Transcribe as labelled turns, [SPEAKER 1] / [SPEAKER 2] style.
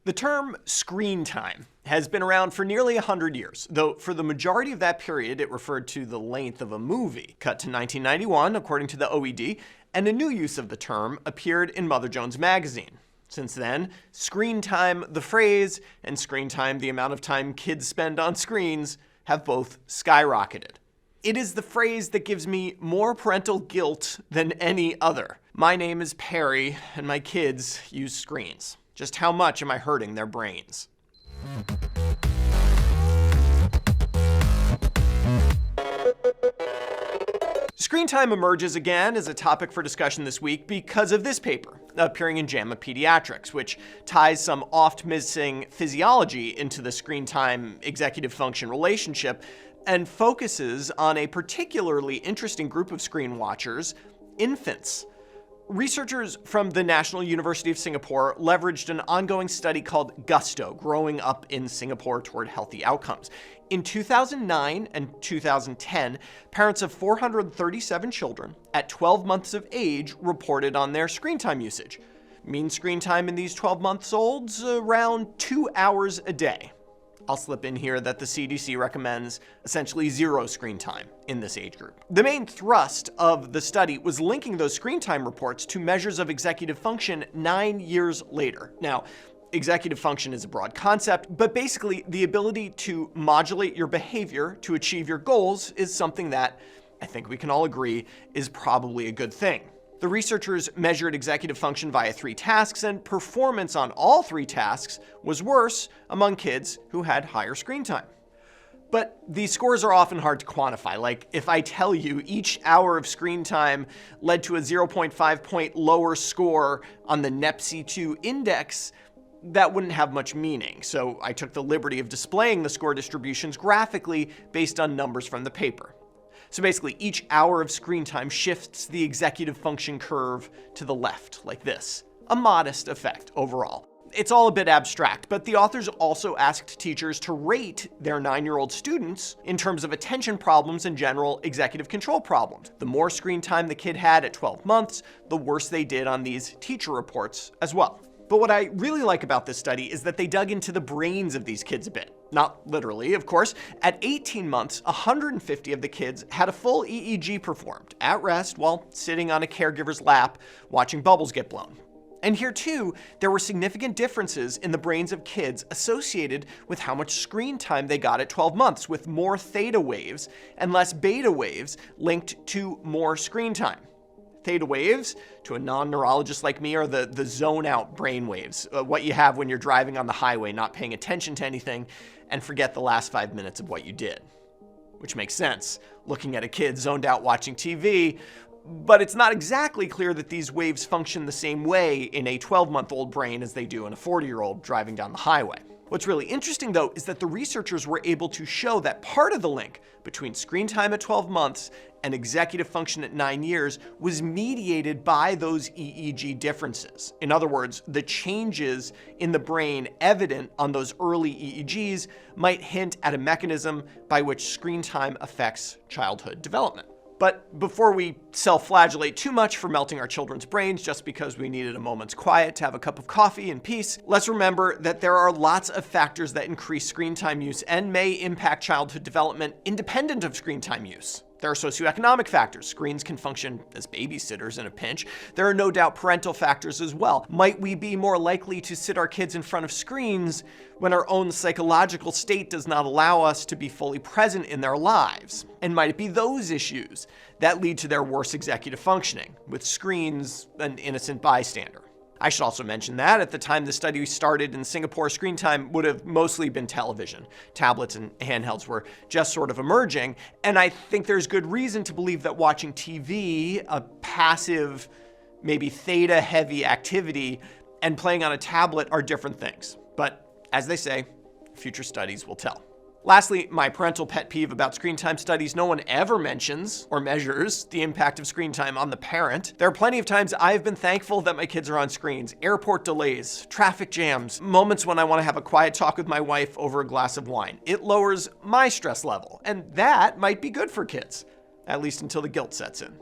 [SPEAKER 1] The term screen time has been around for nearly 100 years, though for the majority of that period it referred to the length of a movie. Cut to 1991, according to the OED, and a new use of the term appeared in Mother Jones magazine. Since then, screen time, the phrase, and screen time, the amount of time kids spend on screens, have both skyrocketed. It is the phrase that gives me more parental guilt than any other. My name is Perry, and my kids use screens. Just how much am I hurting their brains? Screen time emerges again as a topic for discussion this week because of this paper appearing in JAMA Pediatrics, which ties some oft-missing physiology into the screen time executive function relationship and focuses on a particularly interesting group of screen watchers, infants. Researchers from the National University of Singapore leveraged an ongoing study called GUSTO, Growing Up in Singapore Toward Healthy Outcomes. In 2009 and 2010, parents of 437 children at 12 months of age reported on their screen time usage. Mean screen time in these 12-month-olds, around 2 hours a day. I'll slip in here that the CDC recommends essentially zero screen time in this age group. The main thrust of the study was linking those screen time reports to measures of executive function 9 years later. Now, executive function is a broad concept, but basically the ability to modulate your behavior to achieve your goals is something that I think we can all agree is probably a good thing. The researchers measured executive function via 3 tasks, and performance on all 3 tasks was worse among kids who had higher screen time. But these scores are often hard to quantify. Like, if I tell you each hour of screen time led to a 0.5 point lower score on the NEPC2 index, that wouldn't have much meaning. So I took the liberty of displaying the score distributions graphically based on numbers from the paper. So basically, each hour of screen time shifts the executive function curve to the left, like this. A modest effect overall. It's all a bit abstract, but the authors also asked teachers to rate their 9-year-old students in terms of attention problems and general executive control problems. The more screen time the kid had at 12 months, the worse they did on these teacher reports as well. But what I really like about this study is that they dug into the brains of these kids a bit. Not literally, of course. At 18 months, 150 of the kids had a full EEG performed, at rest while sitting on a caregiver's lap, watching bubbles get blown. And here too, there were significant differences in the brains of kids associated with how much screen time they got at 12 months, with more theta waves and less beta waves linked to more screen time. Theta waves, to a non-neurologist like me, are the zone-out brain waves, what you have when you're driving on the highway, not paying attention to anything, and forget the last 5 minutes of what you did. Which makes sense, looking at a kid zoned out watching TV, but it's not exactly clear that these waves function the same way in a 12-month-old brain as they do in a 40-year-old driving down the highway. What's really interesting, though, is that the researchers were able to show that part of the link between screen time at 12 months and executive function at 9 years was mediated by those EEG differences. In other words, the changes in the brain evident on those early EEGs might hint at a mechanism by which screen time affects childhood development. But before we self-flagellate too much for melting our children's brains just because we needed a moment's quiet to have a cup of coffee in peace, let's remember that there are lots of factors that increase screen time use and may impact childhood development independent of screen time use. There are socioeconomic factors. Screens can function as babysitters in a pinch. There are no doubt parental factors as well. Might we be more likely to sit our kids in front of screens when our own psychological state does not allow us to be fully present in their lives? And might it be those issues that lead to their worse executive functioning, with screens an innocent bystander? I should also mention that at the time the study started in Singapore, screen time would have mostly been television. Tablets and handhelds were just sort of emerging, and I think there's good reason to believe that watching TV, a passive, maybe theta-heavy activity, and playing on a tablet are different things. But as they say, future studies will tell. Lastly, my parental pet peeve about screen time studies: no one ever mentions or measures the impact of screen time on the parent. There are plenty of times I've been thankful that my kids are on screens. Airport delays, traffic jams, moments when I want to have a quiet talk with my wife over a glass of wine. It lowers my stress level, and that might be good for kids, at least until the guilt sets in.